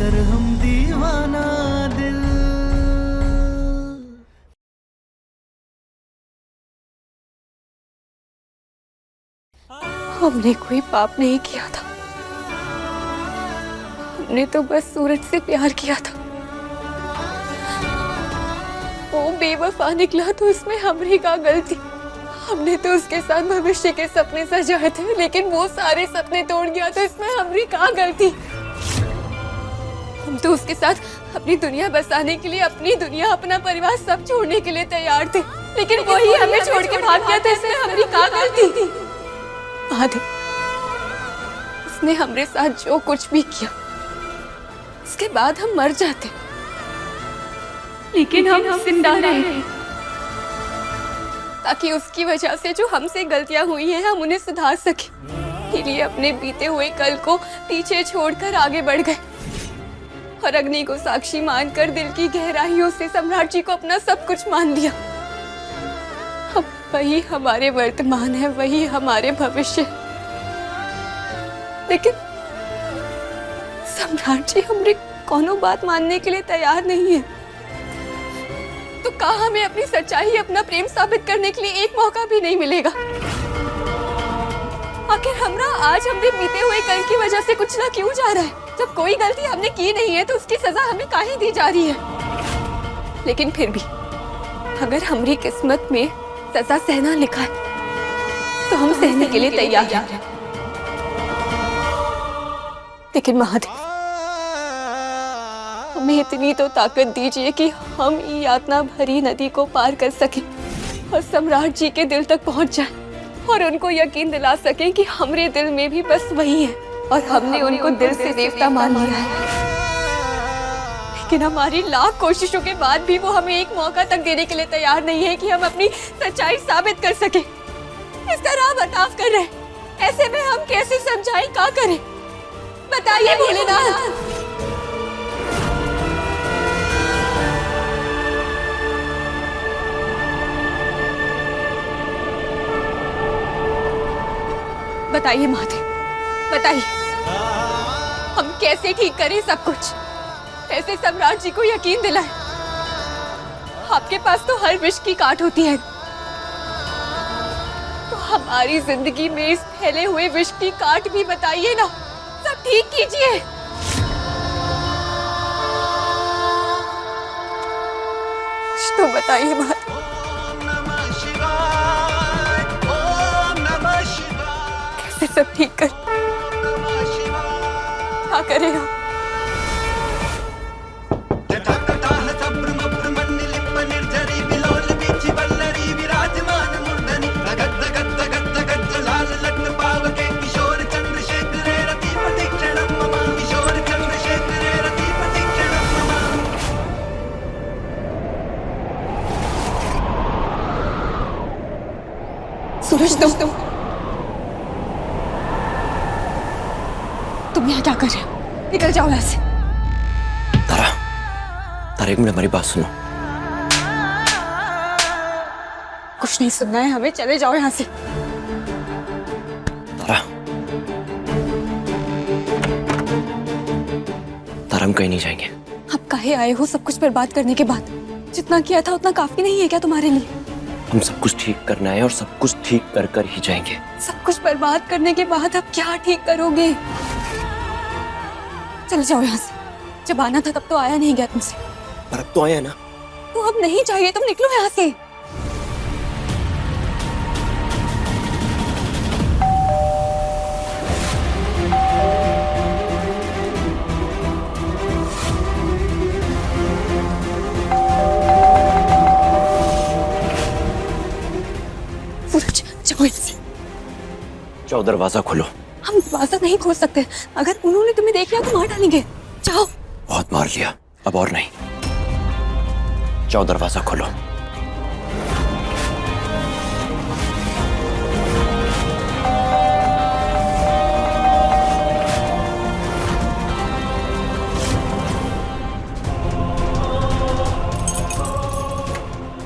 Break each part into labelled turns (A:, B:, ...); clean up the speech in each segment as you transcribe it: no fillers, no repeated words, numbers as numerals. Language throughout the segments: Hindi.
A: कर हम दीवाना दिल।
B: हमने कोई पाप नहीं किया था, हमने तो बस सूरज से प्यार किया था। वो बेवफा निकला तो इसमें हमारी क्या गलती? हमने तो उसके साथ भविष्य के सपने सजाए थे, लेकिन वो सारे सपने तोड़ गया तो इसमें हमारी क्या गलती? हम तो उसके साथ अपनी दुनिया बसाने के लिए अपनी दुनिया, अपना परिवार सब छोड़ने के लिए तैयार थे, लेकिन वही हमें छोड़ के भाग गया तो इसमें हमारी क्या गलती? आदि, उसने हमारे साथ जो कुछ भी किया, उसके बाद हम मर जाते, लेकिन हम जिंदा रहे ताकि उसकी वजह से जो हमसे गलतियां हुई हैं हम उन्हें सुधार सके। इसलिए अपने बीते हुए कल को पीछे छोड़कर आगे बढ़ गए और अग्नि को साक्षी मानकर दिल की गहराइयों से सम्राट जी को अपना सब कुछ मान लिया। अब वही हमारे वर्तमान है, वही हमारे भविष्य। लेकिन सम्राट जी हमारी कोनो बात मानने के लिए तैयार नहीं है। तो कहा हमें अपनी सच्चाई, अपना प्रेम साबित करने के लिए एक मौका भी नहीं मिलेगा? आखिर हमरा आज हमने बीते हुए कल की वजह से कुछ ना क्यों जा रहा है? जब कोई गलती हमने की नहीं है तो उसकी सजा हमें काहे दी जा रही है? लेकिन फिर भी अगर हमारी किस्मत में सजा सहना लिखा है तो हम सहने के लिए तैयार हैं। लेकिन महादेव, हमें इतनी तो ताकत दीजिए कि हम ये यातना भरी नदी को पार कर सकें और सम्राट जी के दिल तक पहुंच जाएं और उनको यकीन दिला सकें कि हमारे दिल में भी बस वही है और हमने उनको दिल से देवता मान लिया है। लेकिन हमारी लाख कोशिशों के बाद भी वो हमें एक मौका तक देने के लिए तैयार नहीं है कि हम अपनी सच्चाई साबित कर सकें। इस तरह बर्ताव कर रहे हैं, ऐसे में हम कैसे समझाएं, क्या करें? बताइए भोलेनाथ। बताइए महादेव, बताइए हम कैसे ठीक करें सब कुछ, कैसे सम्राट जी को यकीन दिलाएं? आपके पास तो हर विष की काट होती है, तो हमारी जिंदगी में इस फैले हुए विष की काट भी बताइए ना, सब ठीक कीजिए। कुछ तो बताइए महादेव। कैसे सब ठीक कर, क्या करेगा? सूरज, तुम यहाँ क्या कर रहे हो? निकल जाओ यहाँ से।
C: तारा, तारा एक मिनट हमारी बात सुनो।
B: कुछ नहीं सुनना है हमें, चले जाओ यहाँ से।
C: तारा, तारा हम कहीं नहीं जाएंगे।
B: आप काहे आए हो सब कुछ बर्बाद करने के बाद? जितना किया था उतना काफी नहीं है क्या तुम्हारे लिए?
C: हम सब कुछ ठीक करना है और सब कुछ ठीक कर कर ही जाएंगे।
B: सब कुछ बर्बाद करने के बाद अब क्या ठीक करोगे? चले जाओ यहाँ से। जब आना था तब तो आया नहीं गया तुमसे।
C: पर अब तो आया ना।
B: तो अब नहीं चाहिए, तुम निकलो यहाँ से। सूरज, जाओ यहाँ से।
C: जाओ, दरवाजा खोलो।
B: हम दरवाजा नहीं खोल सकते, अगर उन्होंने तुम्हें देख लिया तो मार डालेंगे। जाओ।
C: बहुत मार लिया, अब और नहीं। जाओ, दरवाजा खोलो।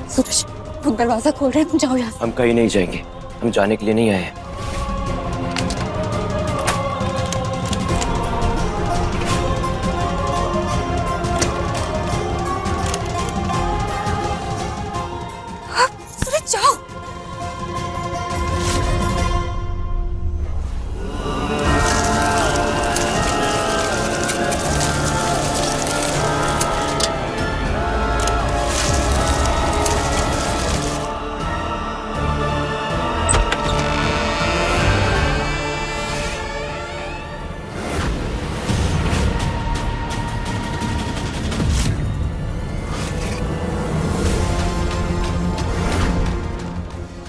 B: सूरज, वो दरवाजा खोल रहे हैं, तुम जाओ यहाँ से।
C: हम कहीं नहीं जाएंगे, हम जाने के लिए नहीं आए हैं।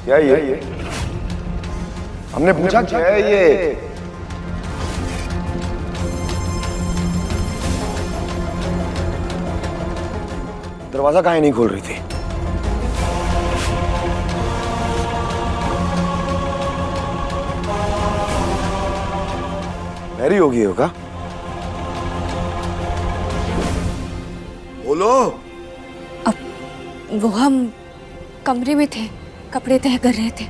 D: क्या ये? हमने पूछा क्या है ये? दरवाजा काहे नहीं खोल रही थी? मैरी होगी होगा? बोलो।
B: वो हम कमरे में थे, कपड़े तह कर रहे थे।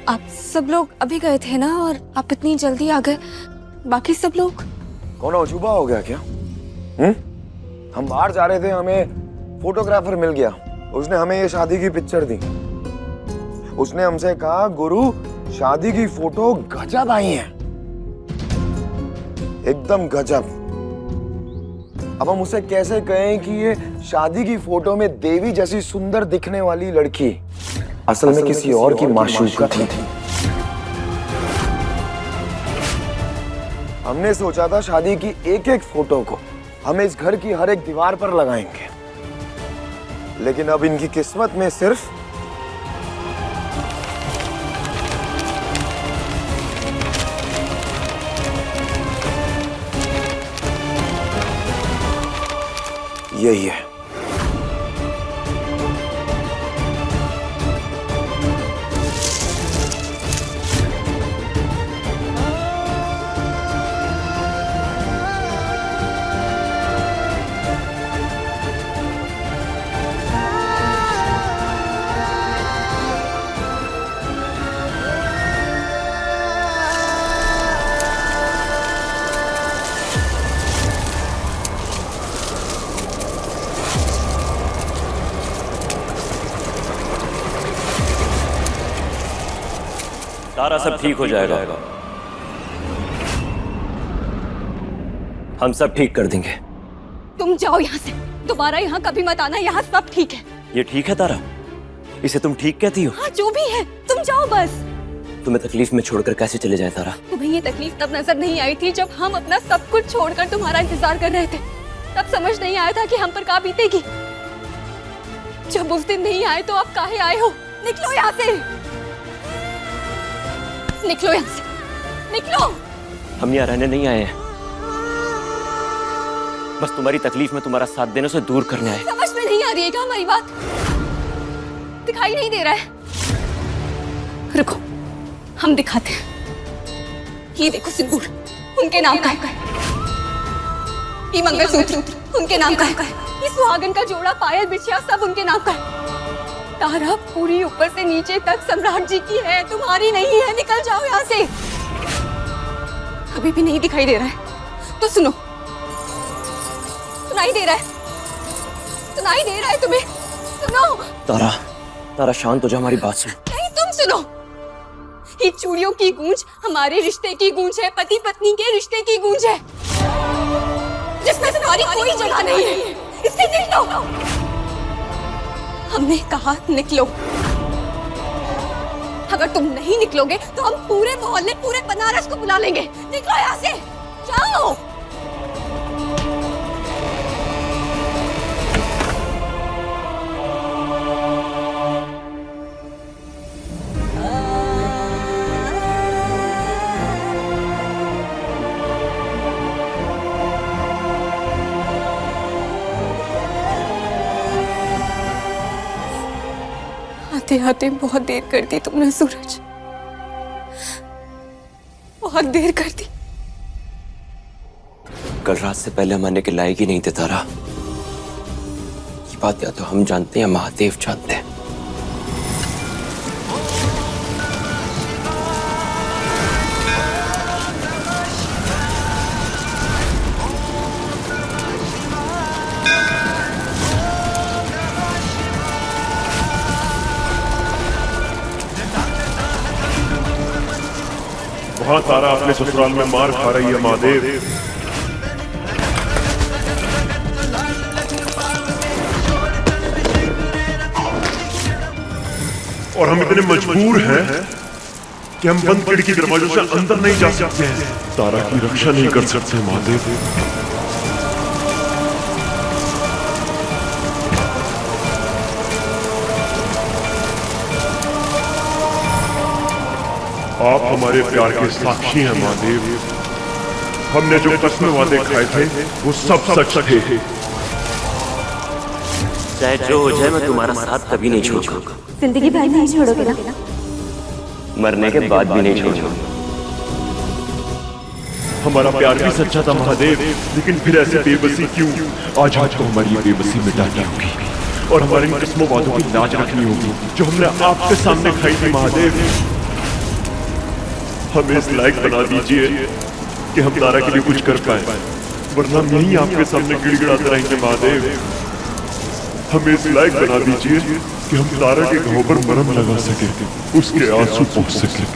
B: आप सब लोग अभी गए थे ना, और आप इतनी जल्दी आ गए। बाकी सब लोग?
D: कौन अजूबा हो गया क्या? हम बाहर जा रहे थे, हमें फोटोग्राफर मिल गया। उसने हमें ये शादी की पिक्चर दी। उसने हमसे कहा गुरु शादी की फोटो गजब आई है, एकदम गजब। अब हम उसे कैसे कहें कि ये शादी की फोटो में देवी जैसी सुंदर दिखने वाली लड़की असल में किसी और की माशूका थी। हमने सोचा था शादी की एक एक फोटो को हम इस घर की हर एक दीवार पर लगाएंगे, लेकिन अब इनकी किस्मत में सिर्फ यही है।
C: सारा सब ठीक हो जाएगा। हम सब ठीक कर देंगे।
B: तुम जाओ यहाँ से, दोबारा यहाँ कभी मत आना। यहाँ सब ठीक है।
C: ये ठीक है तारा? इसे तुम ठीक कहती हो?
B: हाँ, जो भी है, तुम जाओ बस।
C: तुम्हें तकलीफ में छोड़कर कैसे चले जाए तारा?
B: तुम्हें ये तकलीफ तब नजर नहीं आई थी जब हम अपना सब कुछ छोड़कर तुम्हारा इंतजार कर रहे थे। तब समझ नहीं आया था कि हम पर क्या बीतेगी। जब उस दिन नहीं आए तो आप काहे आए हो? निकलो यहाँ से, निकलो यहाँ से, निकलो।
C: हम यहाँ रहने नहीं आए हैं, बस तुम्हारी तकलीफ में तुम्हारा साथ देने से दूर करने आए।
B: समझ में नहीं आ रही है क्या हमारी बात? दिखाई नहीं दे रहा है? रुको, हम दिखाते हैं। ये देखो सिंदूर, उनके नाम का है। ये मंगलसूत्र उनके नाम का है। ये सुहागन का जोड़ा, पायल, बिछिया सब उनके नाम का है। तारा पूरी ऊपर से नीचे तक सम्राट जी की है, तुम्हारी नहीं है। निकल जाओ यहाँ से। अभी भी नहीं दिखाई दे रहा है तो सुनो। सुनाई दे रहा है? सुनाई दे रहा है तुम्हें? सुनो।
C: तारा, तारा शांत हो जा, हमारी बात सुन।
B: नहीं, तुम सुनो। ये चूड़ियों की गूंज हमारे रिश्ते की गूंज है, पति पत्नी के रिश्ते की गूंज है, जिसमें तुम्हारी कोई जगह नहीं है। इससे निकलो। हमने कहा निकलो। अगर तुम नहीं निकलोगे तो हम पूरे मोहल्ले, पूरे बनारस को बुला लेंगे। निकलो यहाँ से, जाओ। आते आते बहुत देर कर दी तुमने सूरज, बहुत देर कर दी।
C: कल रात से पहले हम आने के लायक ही नहीं थे तारा। ये बात या तो हम जानते हैं या महादेव जानते हैं।
E: वहां तारा अपने ससुराल में मार खा रही है महादेव। और हम इतने मजबूर हैं कि हम बंद खिड़की दरवाजों से अंदर नहीं जा सकते हैं। तारा की रक्षा नहीं कर सकते महादेव। आप हमारे प्यार के साक्षी हैं महादेव। हमने जो कसमें वादे खाए थे वो सब सच थे।
C: चाहे जो हो जाए मैं तुम्हारा साथ कभी नहीं छोड़ूंगा।
B: जिंदगी भर नहीं छोड़ोगे ना?
C: मरने के बाद भी नहीं छोड़ूंगा।
E: हमारा प्यार भी सच्चा था महादेव, लेकिन फिर ऐसी बेबसी क्यों? आज आपको हमारी बेबसी मिटानी होगी और हमारी इन किस्मों वादों की लाज रखनी होगी जो हमने आपके सामने खाई थी महादेव। हमें इस लायक बना दीजिए कि हम तारा के लिए कुछ कर पाए, वरना हम यहीं आपके सामने गिड़गिड़ाते रहेंगे महादेव। हमें इस लायक बना दीजिए कि हम तारा के घाव पर मरहम लगा सके, उसके आंसू पोंछ सके।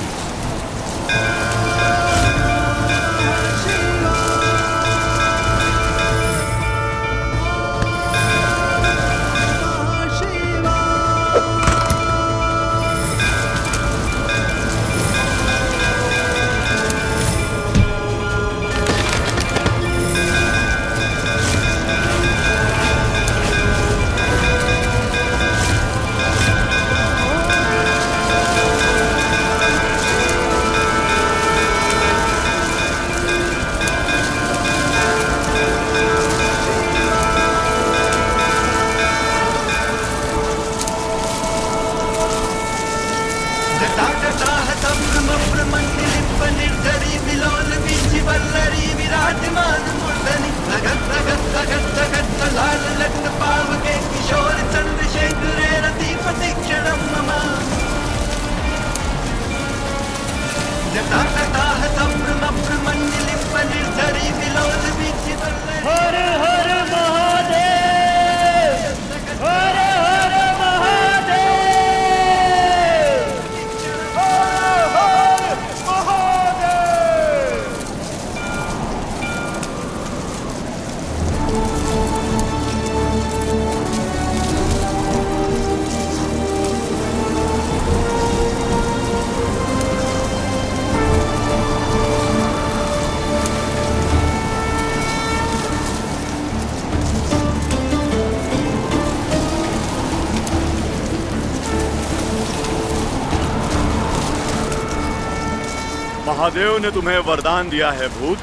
F: महादेव ने तुम्हें वरदान दिया है भूत,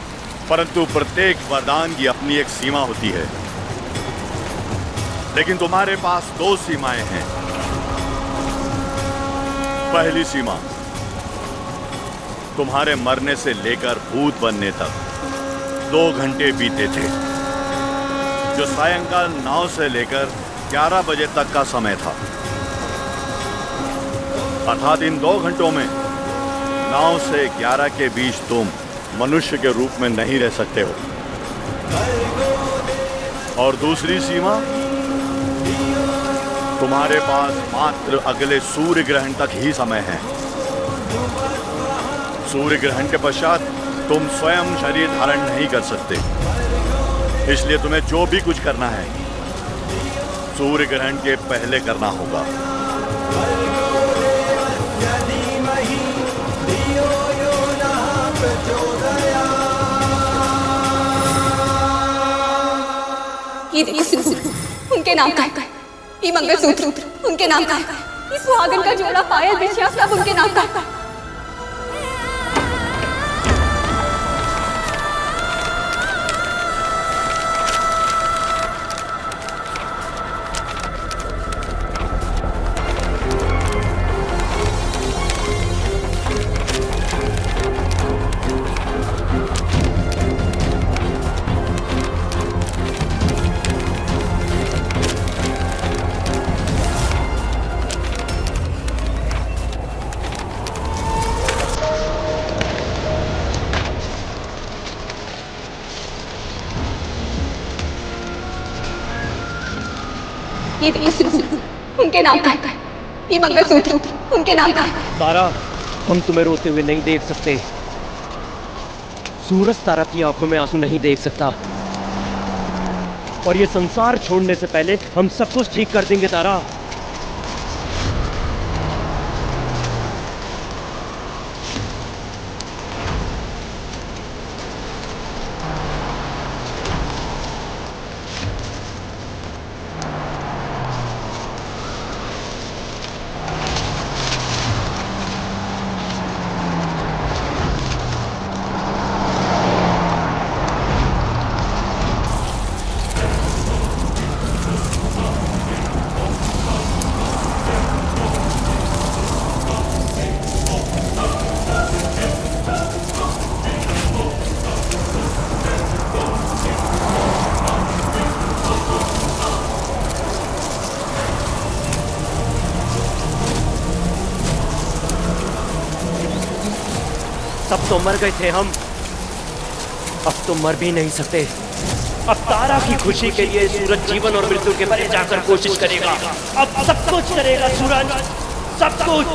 F: परंतु प्रत्येक वरदान की अपनी एक सीमा होती है। लेकिन तुम्हारे पास दो सीमाएं हैं। पहली सीमा, तुम्हारे मरने से लेकर भूत बनने तक 2 घंटे बीते थे, जो सायंकाल 9 से लेकर 11 बजे तक का समय था। अर्थात इन 2 घंटों में 9 से 11 के बीच तुम मनुष्य के रूप में नहीं रह सकते हो। और दूसरी सीमा, तुम्हारे पास मात्र अगले सूर्य ग्रहण तक ही समय है। सूर्य ग्रहण के पश्चात तुम स्वयं शरीर धारण नहीं कर सकते। इसलिए तुम्हें जो भी कुछ करना है सूर्य ग्रहण के पहले करना होगा।
B: ये उनके नाम का है। ये मंगलसूत्र उनके नाम का है। ये सुहागन का जोड़ा, पायल, बिछिया सब उनके नाम का है। ये उनके नाम का है। ये मंगलसूत्र उनके नाम का है।
G: तारा, हम तुम्हें रोते हुए नहीं देख सकते। सूरज तारा की आंखों में आंसू नहीं देख सकता। और ये संसार छोड़ने से पहले हम सब कुछ ठीक कर देंगे तारा। अब तो मर गए थे हम, अब तो मर भी नहीं सकते। अब तारा की खुशी के लिए सूरज जीवन और मृत्यु के परे जाकर कोशिश करेगा। अब सब कुछ करेगा सूरज, सब कुछ।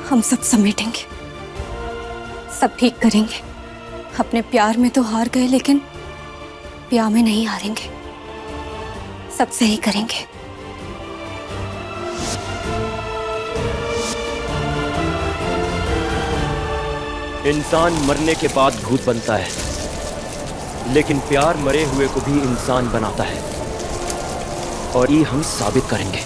B: हम सब समेटेंगे, सब ठीक करेंगे। अपने प्यार में तो हार गए, लेकिन प्यार में नहीं हारेंगे। सब सही करेंगे।
G: इंसान मरने के बाद भूत बनता है, लेकिन प्यार मरे हुए को भी इंसान बनाता है, और ये हम साबित करेंगे।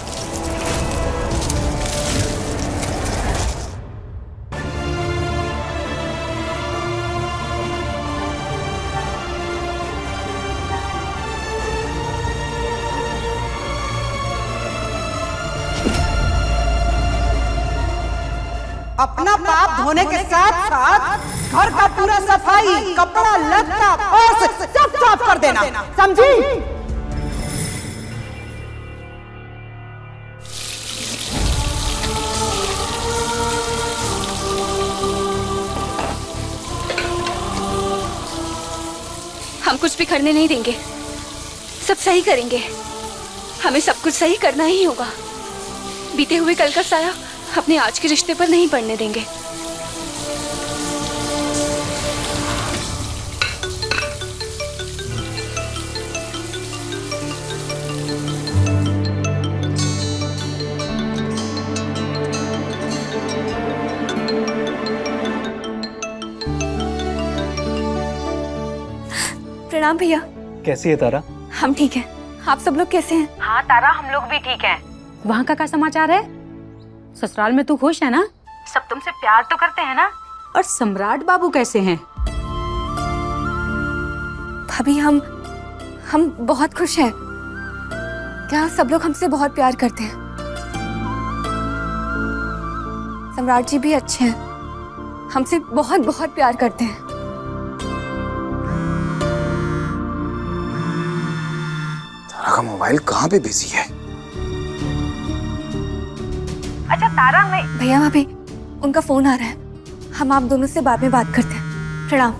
H: अपना पाप धोने के साथ साथ घर का पूरा सफाई, कपड़ा लत्ता पर्स सब साफ कर देना, समझी?
B: हम कुछ भी करने नहीं देंगे, सब सही करेंगे। हमें सब कुछ सही करना ही होगा। बीते हुए कल का साया अपने आज के रिश्ते पर नहीं पड़ने देंगे। प्रणाम भैया।
I: कैसी है तारा?
B: हम ठीक हैं। आप सब लोग कैसे हैं?
J: हाँ तारा, हम लोग भी ठीक हैं। वहाँ का क्या समाचार है? ससुराल में तू खुश है ना? सब तुमसे प्यार तो करते हैं ना? और सम्राट बाबू कैसे हैं?
B: भाभी हम बहुत खुश हैं। क्या सब लोग हमसे बहुत प्यार करते हैं। सम्राट जी भी अच्छे हैं, हमसे बहुत बहुत प्यार करते हैं।
D: तारा का मोबाइल कहाँ पे बिजी है?
J: अच्छा तारा, मैं
B: भैया भाभी उनका फोन आ रहा है, हम आप दोनों से बाद में बात करते हैं। प्रणाम।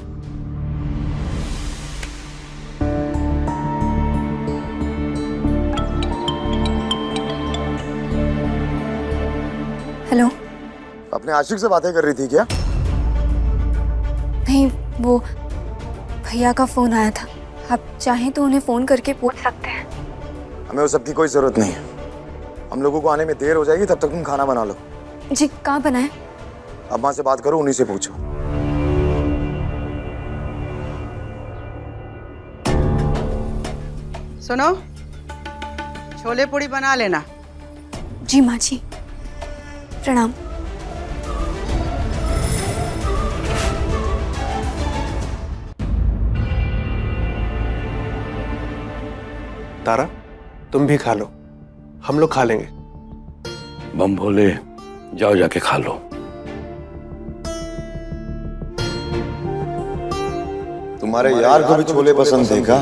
B: हेलो।
D: अपने आशिक से बातें कर रही थी क्या?
B: नहीं, वो भैया का फोन आया था। आप चाहें तो उन्हें फोन करके पूछ सकते हैं।
D: हमें उस सब की कोई जरूरत नहीं है। हम लोगों को आने में देर हो जाएगी, तब तक तुम खाना बना लो।
B: जी, कहाँ बनाए?
D: अम्मा से बात करो, उन्हीं से पूछो।
H: सुनो, छोले पूड़ी बना लेना।
B: जी माँ जी। प्रणाम।
I: तारा, तुम भी खा लो, हम लोग खा लेंगे।
C: बम भोले, जाओ जाके खा लो।
D: तुम्हारे यार को भी छोले पसंद थे क्या?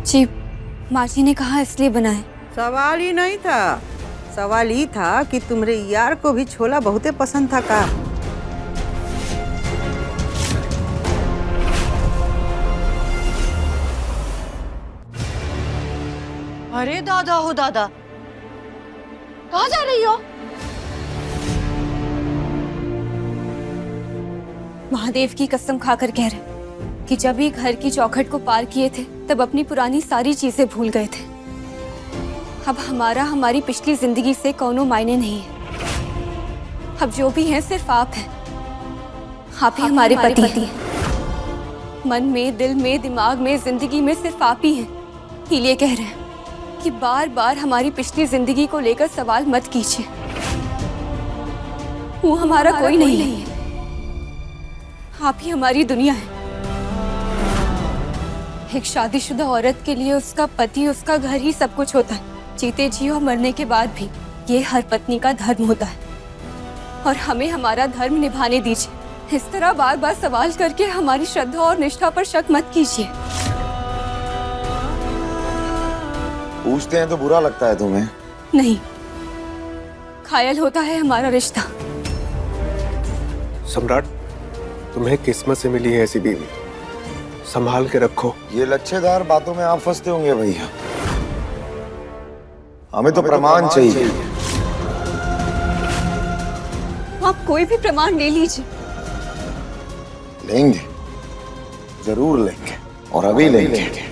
B: जी, माँ जी ने कहा इसलिए बनाए।
H: सवाल ही नहीं था, सवाल ही था कि तुम्हारे यार को भी छोला बहुते पसंद था का?
J: अरे दादा हो दादा, कहाँ जा रही हो?
B: महादेव की कसम खाकर कह रहे कि जब ये घर की चौखट को पार किए थे, तब अपनी पुरानी सारी चीजें भूल गए थे। अब हमारी पिछली जिंदगी से कोनो मायने नहीं है। अब जो भी है सिर्फ आप हैं। आप ही हमारे पति हैं। मन में, दिल में, दिमाग में, जिंदगी में सिर्फ आप ही हैं। इसीलिए कह रहे हैं कि बार बार हमारी पिछली जिंदगी को लेकर सवाल मत कीजिए। वो हमारा कोई नहीं है। आप ही हमारी दुनिया है। एक शादीशुदा औरत के लिए उसका पति, उसका घर ही सब कुछ होता है। जीते जी और मरने के बाद भी ये हर पत्नी का धर्म होता है और हमें हमारा धर्म निभाने दीजिए। इस तरह बार बार सवाल करके हमारी श्रद्धा और निष्ठा पर शक मत कीजिए।
D: पूछते हैं तो बुरा लगता है तुम्हें?
B: नहीं, घायल होता है हमारा रिश्ता।
I: सम्राट, तुम्हें किस्मत से मिली है ऐसी बीवी, संभाल के रखो।
D: ये लच्छेदार बातों में आप फंसते होंगे भैया। हमें तो प्रमाण चाहिए।
B: आप कोई भी प्रमाण ले लीजिए।
D: लेंगे, जरूर लेंगे और अभी लेंगे।